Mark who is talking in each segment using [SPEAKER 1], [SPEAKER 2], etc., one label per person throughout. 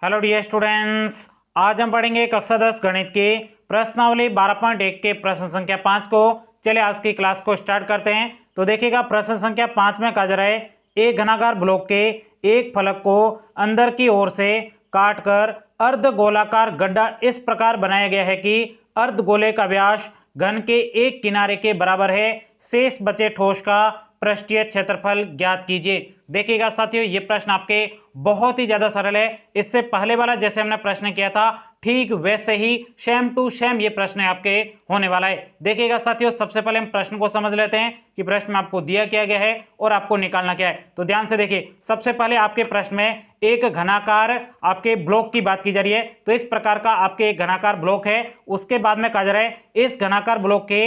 [SPEAKER 1] Hello dear students, आज हम पढ़ेंगे कक्षा 10 गणित की प्रश्नावली 12.1 के प्रश्न संख्या 5 को। चलिए आज की क्लास को स्टार्ट करते हैं। तो देखिएगा, प्रश्न संख्या 5 में कहा जा रहा है एक घनाकार ब्लॉक के एक फलक को अंदर की ओर से काटकर अर्धगोलाकार गड्ढा इस प्रकार बनाया गया है कि अर्धगोले का व्यास घन के एक किनारे के बराबर है। शेष बचे ठोस का पृष्ठीय क्षेत्रफल ज्ञात कीजिए। देखिएगा साथियों, ये प्रश्न आपके बहुत ही ज्यादा सरल है। इससे पहले वाला जैसे हमने प्रश्न किया था ठीक वैसे ही सेम टू सेम ये प्रश्न आपके होने वाला है। देखिएगा साथियों, सबसे पहले हम प्रश्न को समझ लेते हैं कि प्रश्न में आपको दिया क्या गया है और आपको निकालना क्या है। तो ध्यान से देखिए, सबसे पहले आपके प्रश्न में एक घनाकार आपके ब्लॉक की बात की जा रही है। तो इस प्रकार का आपके एक घनाकार ब्लॉक है। उसके बाद में कहा जा रहा है इस घनाकार ब्लॉक के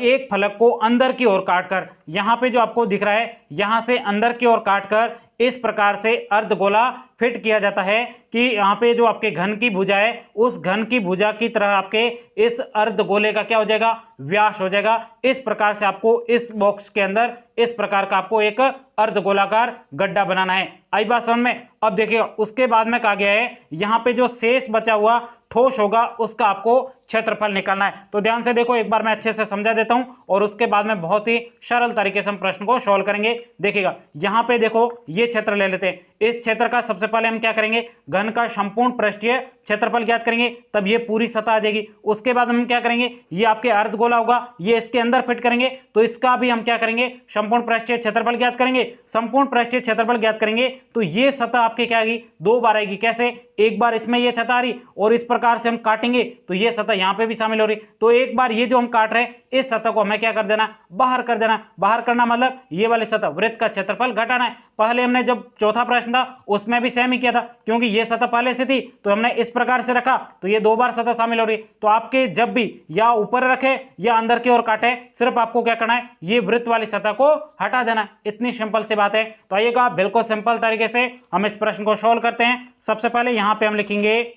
[SPEAKER 1] एक फलक को अंदर की ओर काटकर, यहां पे जो आपको दिख रहा है यहां से अंदर की ओर काटकर इस प्रकार से अर्धगोला फिट किया जाता है कि यहाँ पे जो आपके घन की भुजा है उस घन की भुजा की तरह आपके इस अर्धगोले का क्या हो जाएगा, व्यास हो जाएगा। इस प्रकार से आपको इस बॉक्स के अंदर इस प्रकार का आपको एक अर्धगोलाकार गड्ढा बनाना है। आई बात समझ में। अब देखिए, उसके बाद में कहा गया है यहाँ पे जो शेष बचा हुआ ठोस होगा उसका आपको क्षेत्रफल निकालना है। तो ध्यान से देखो, एक बार मैं अच्छे से समझा देता हूं और उसके बाद में बहुत ही सरल तरीके से हम प्रश्न को सॉल्व करेंगे। देखिएगा, यहां पे देखो ये क्षेत्र ले लेते हैं। इस क्षेत्र का सबसे पहले हम क्या करेंगे, घन का संपूर्ण पृष्ठीय क्षेत्रफल ज्ञात करेंगे, तब ये पूरी सतह आ जाएगी। उसके बाद हम क्या करेंगे, ये आपके अर्धगोला होगा, ये इसके अंदर फिट करेंगे तो इसका भी हम क्या करेंगे, संपूर्ण पृष्ठीय क्षेत्रफल ज्ञात करेंगे। संपूर्ण पृष्ठीय क्षेत्रफल ज्ञात करेंगे तो ये सतह आपके क्या आएगी, दो बार आएगी। कैसे, एक बार इसमें ये सतह आ रही और इस प्रकार से हम काटेंगे तो ये सतह यहां पे भी शामिल हो रही। तो एक बार ये जो हम काट रहे हैं इस सतह को हमें क्या कर देना, बाहर कर देना। बाहर करना मतलब ये वाली सतह वृत्त का क्षेत्रफल घटाना है। पहले हमने जब चौथा प्रश्न था उसमें भी सेम ही किया था, क्योंकि ये सतह पहले से थी तो हमने इस प्रकार से रखा तो ये दो बार सतह शामिल हो रही। तो आपके जब भी या ऊपर रखे या अंदर की ओर काटे, सिर्फ आपको क्या करना है, ये वृत्त वाली सतह को हटा देना। इतनी सिंपल सी बात है। तो आइएगा, बिल्कुल सिंपल तरीके से हम इस प्रश्न को सॉल्व करते हैं। सबसे पहले यहां पे हम लिखेंगे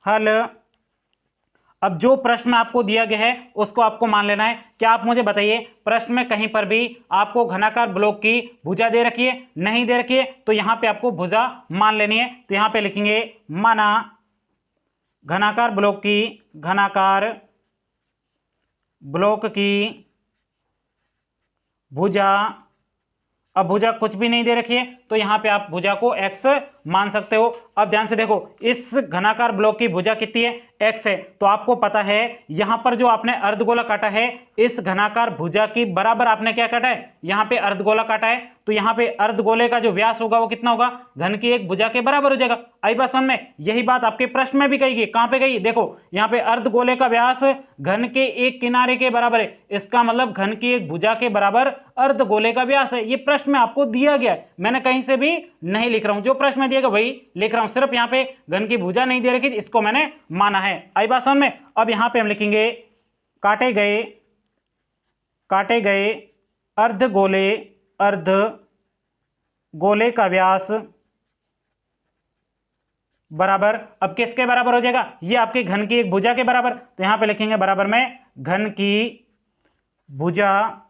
[SPEAKER 1] हल। अब जो प्रश्न आपको दिया गया है उसको आपको मान लेना है। क्या आप मुझे बताइए, प्रश्न में कहीं पर भी आपको घनाकार ब्लॉक की भुजा दे रखी है, नहीं दे रखी है, तो यहां पे आपको भुजा मान लेनी है। तो यहां पे लिखेंगे माना घनाकार ब्लॉक की भुजा। अब भुजा कुछ भी नहीं दे रखी है तो यहां पे आप भुजा को x मान सकते हो। अब ध्यान से देखो, इस घनाकार ब्लॉक की भुजा कितनी है, x है। तो आपको पता है यहां पर जो आपने अर्धगोला काटा है इस घनाकार भुजा की बराबर आपने क्या काटा है, यहां पे अर्धगोला काटा है। तो यहां पे अर्धगोले का जो व्यास होगा वो कितना होगा, घन की एक भुजा के बराबर हो जाएगा। आई बात समझ में। यही बात आपके प्रश्न में भी कही गई। कहां पे गई, देखो यहां पे अर्धगोले का व्यास घन के एक किनारे के बराबर है। इसका मतलब घन की एक भुजा के बराबर अर्धगोले का व्यास है। ये प्रश्न में आपको दिया गया है, मैंने कहीं से भी नहीं लिख रहा हूं, जो प्रश्न में दिया गया वही लिख रहा हूं। सिर्फ यहां पे घन की भुजा नहीं दे रखी, इसको मैंने माना है। आई बात समझ में। अब यहां पे हम लिखेंगे काटे गए अर्धगोले का व्यास बराबर, अब किसके बराबर हो जाएगा, ये आपके घन की एक भुजा के बराबर। तो यहां पे लिखेंगे बराबर में घन की भुजा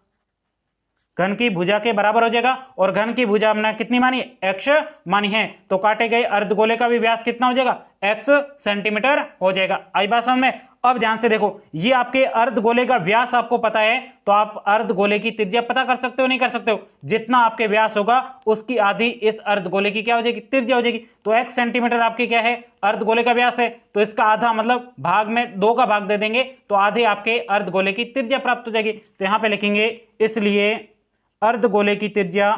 [SPEAKER 1] के बराबर हो जाएगा। और घन की भुजा हमने कितनी मानी, x मानी है। तो काटे गए अर्धगोले का भी व्यास कितना हो जाएगा, x सेंटीमीटर हो जाएगा। आई बात समझ में। अब ध्यान से देखो, ये आपके अर्धगोले का व्यास आपको पता है तो आप अर्धगोले की त्रिज्या पता कर सकते हो, नहीं कर सकते हो। जितना आपके व्यास होगा उसकी आधी इस अर्धगोले की क्या हो जाएगी, त्रिज्या हो जाएगी। तो x सेंटीमीटर आपकी क्या है, अर्धगोले का व्यास है। तो इसका आधा मतलब भाग में 2 का भाग दे देंगे तो आधे आपके अर्धगोले की त्रिज्या प्राप्त हो जाएगी। तो यहां पर लिखेंगे इसलिए अर्धगोले की त्रिज्या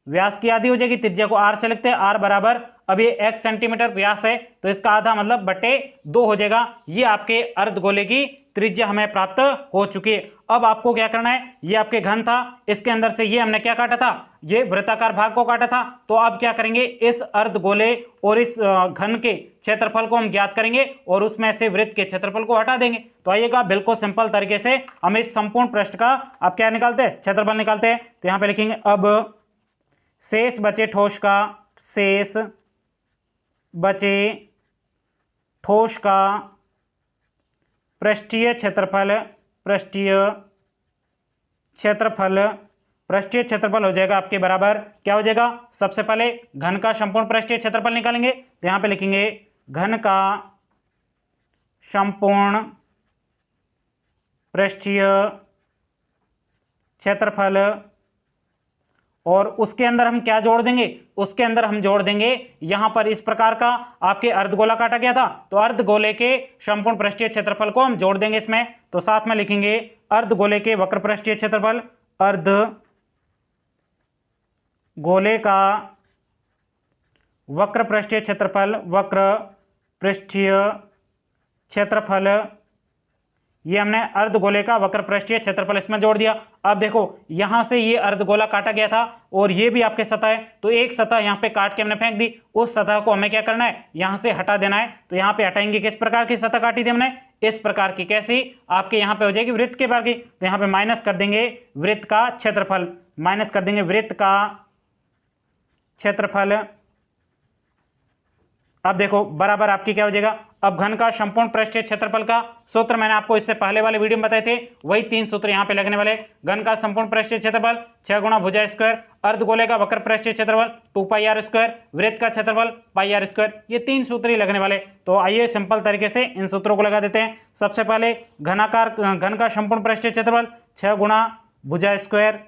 [SPEAKER 1] व्यास की आधी हो जाएगी। त्रिज्या को r से लिखते हैं, r बराबर, अब ये x सेंटीमीटर व्यास है तो इसका आधा मतलब बटे 2 हो जाएगा। ये आपके अर्धगोले की त्रिज्या हमें प्राप्त हो चुकी है। अब आपको क्या करना है, ये आपके घन था, इसके अंदर से ये हमने क्या काटा था, ये वृत्ताकार भाग को काटा था। तो अब क्या करेंगे, इस अर्धगोले और इस घन के क्षेत्रफल को हम ज्ञात करेंगे और उसमें से वृत्त के क्षेत्रफल को हटा देंगे। तो आइएगा, बिल्कुल सिंपल तरीके से हम इस संपूर्ण पृष्ठ का अब क्या निकालते हैं, क्षेत्रफल निकालते हैं। तो यहां पे लिखेंगे अब शेष बचे ठोस का पृष्ठीय क्षेत्रफल पृष्ठीय क्षेत्रफल हो जाएगा आपके बराबर क्या हो जाएगा, सबसे पहले घन का संपूर्ण पृष्ठीय क्षेत्रफल निकालेंगे तो यहां पे लिखेंगे घन का संपूर्ण पृष्ठीय क्षेत्रफल, और उसके अंदर हम क्या जोड़ देंगे, उसके अंदर हम जोड़ देंगे यहां पर इस प्रकार का आपके अर्धगोला काटा गया था तो अर्धगोले के संपूर्ण पृष्ठीय क्षेत्रफल को हम जोड़ देंगे इसमें, तो साथ में लिखेंगे अर्धगोले के वक्र पृष्ठीय क्षेत्रफल, अर्धगोले का वक्र पृष्ठीय क्षेत्रफल, वक्र पृष्ठीय क्षेत्रफल, ये हमने अर्धगोले का वक्र पृष्ठीय क्षेत्रफल इसमें जोड़ दिया। अब देखो यहां से ये अर्धगोला काटा गया था और ये भी आपके सतह है, तो एक सतह यहां पे काट के हमने फेंक दी, उस सतह को हमें क्या करना है, यहां से हटा देना है। तो यहां पे हटाएंगे, किस प्रकार की सतह काटी थी हमने, इस प्रकार की, कैसी, आपके यहां पे हो जाएगी वृत्त के बार की, तो यहां पे माइनस कर देंगे वृत्त का क्षेत्रफल, माइनस कर देंगे वृत्त का क्षेत्रफल। अब देखो बराबर आपकी क्या हो जाएगा, अब घन का संपूर्ण पृष्ठीय क्षेत्रफल का सूत्र मैंने आपको इससे पहले वाले वीडियो में बताए थे, वही 3 सूत्र यहां पे लगने वाले। घन का संपूर्ण पृष्ठीय क्षेत्रफल 6 गुणा भुजा स्क्वायर, अर्धगोले का वक्र पृष्ठीय क्षेत्रफल 2 पाई आर स्क्वायर, वृत्त का क्षेत्रफल पाई आर स्क्वायर, ये 3 सूत्र ही लगने वाले। तो आइए सिंपल तरीके से इन सूत्रों को लगा देते हैं। सबसे पहले घन का संपूर्ण पृष्ठीय क्षेत्रफल 6 गुणा भुजा स्क्वायर,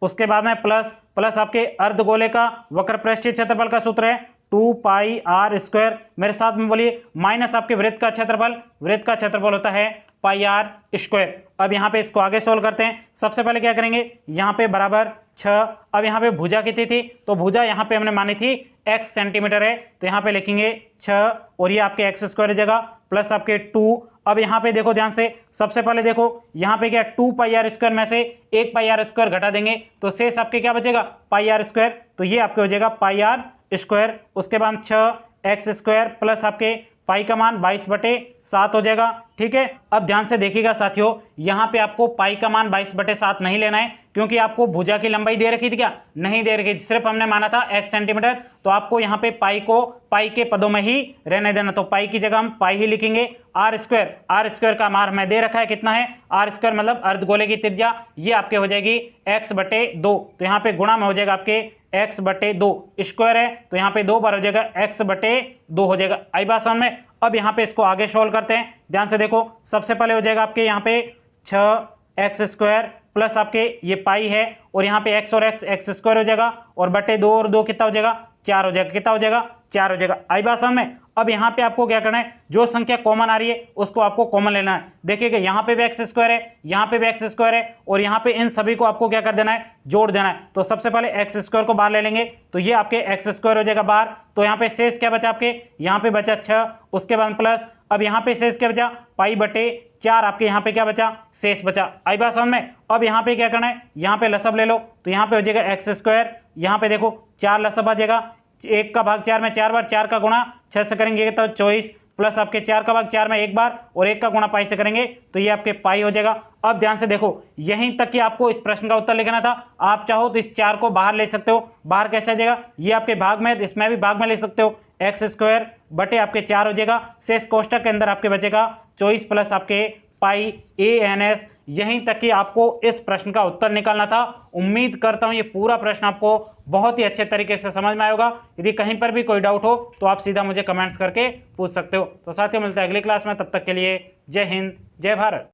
[SPEAKER 1] उसके बाद में प्लस आपके अर्धगोले का वक्र पृष्ठीय क्षेत्रफल का सूत्र है 2 पाई आर स्क्वायर, मेरे साथ में बोलिए, माइनस आपके वृत्त का क्षेत्रफल, वृत्त का क्षेत्रफल होता है पाई आर स्क्वायर। अब यहाँ पे इसको आगे सोल्व करते हैं। सबसे पहले क्या करेंगे, यहाँ पे बराबर 6, अब यहाँ पे भुजा कितनी थी, तो भुजा यहाँ पे हमने मानी थी x सेंटीमीटर है, तो यहाँ पे लिखेंगे 6 और ये आपके x स्क्वायर जगह प्लस आपके 2। अब यहाँ पे देखो ध्यान से, सबसे पहले देखो यहाँ पे क्या 2 पाई आर स्क्वायर में से 1 पाई आर स्क्वायर घटा देंगे तो शेष आपके क्या बचेगा, पाई आर स्क्वायर, तो ये आपके हो जाएगा पाई आर स्क्वायर। उसके बाद 6x स्क्वायर प्लस आपके पाई का मान 22/7 हो जाएगा। ठीक है, अब ध्यान से देखिएगा साथियों, यहाँ पे आपको पाई का मान 22/7 नहीं लेना है, क्योंकि आपको भुजा की लंबाई दे रखी थी क्या, नहीं दे रखी थी, सिर्फ हमने माना था x सेंटीमीटर, तो आपको यहाँ पे पाई को पाई के पदों में ही रहने देना, तो पाई की जगह हम पाई ही लिखेंगे। आर स्क्वायर का मान हमें दे रखा है कितना है, आर स्क्वायर मतलब अर्धगोले की त्रिज्या, ये आपके हो जाएगी x/2, तो यहाँ पे गुणा में हो जाएगा आपके x/2, स्क्वायर है तो यहाँ पे 2 बार हो जाएगा x/2 हो जाएगा। आई बात समझ में। अब यहाँ पे इसको आगे सोल्व करते हैं, ध्यान से देखो, सबसे पहले हो जाएगा आपके यहाँ पे 6x स्क्वायर प्लस आपके ये पाई है और यहाँ पे x और x स्क्वायर हो जाएगा और बटे 2 और 2 कितना हो जाएगा, 4 हो जाएगा, कितना हो जाएगा, 4 हो जाएगा। आई बात समझ में। अब यहाँ पे आपको क्या करना है, जो संख्या कॉमन आ रही है उसको आपको कॉमन लेना है। देखिएगा यहाँ पे भी एक्स स्क्वायर है, यहाँ पे भी एक्स स्क्वायर है और यहाँ पे इन सभी को आपको क्या कर देना है, जोड़ देना है। तो सबसे पहले एक्स स्क्वायर को बाहर ले लेंगे तो ये आपके एक्स स्क्वायर हो जाएगा बाहर, तो यहाँ पे शेष क्या बचा आपके, यहाँ पे बचा 6, उसके बाद प्लस, अब यहाँ पे शेष क्या बचा, पाई/4, आपके यहाँ पे क्या बचा, शेष बचा। आई बात समझ में। अब यहाँ पे क्या करना है, यहाँ पे लसब ले लो तो यहाँ पे हो जाएगा एक्स स्क्वायर, यहाँ पे देखो 4 लसब आ जाएगा, 1 का भाग 4 में 4 बार, 4 का गुणा 6 से करेंगे तो 24 प्लस आपके 4 का भाग 4 में 1 बार और 1 का गुणा पाई से करेंगे तो ये आपके पाई हो जाएगा। अब ध्यान से देखो, यहीं तक कि आपको इस प्रश्न का उत्तर लिखना था। आप चाहो तो इस 4 को बाहर ले सकते हो, बाहर कैसे आ जाएगा, ये आपके भाग में, इसमें भी भाग में ले सकते हो, एक्स स्क्वायर बटे आपके 4 हो जाएगा, शेष कोष्टक के अंदर आपके बचेगा 24 प्लस आपके पाई ANS। यहीं तक कि आपको इस प्रश्न का उत्तर निकालना था। उम्मीद करता हूं ये पूरा प्रश्न आपको बहुत ही अच्छे तरीके से समझ में आएगा। यदि कहीं पर भी कोई डाउट हो तो आप सीधा मुझे कमेंट्स करके पूछ सकते हो। तो साथियों मिलते हैं अगली क्लास में, तब तक के लिए जय हिंद, जय भारत।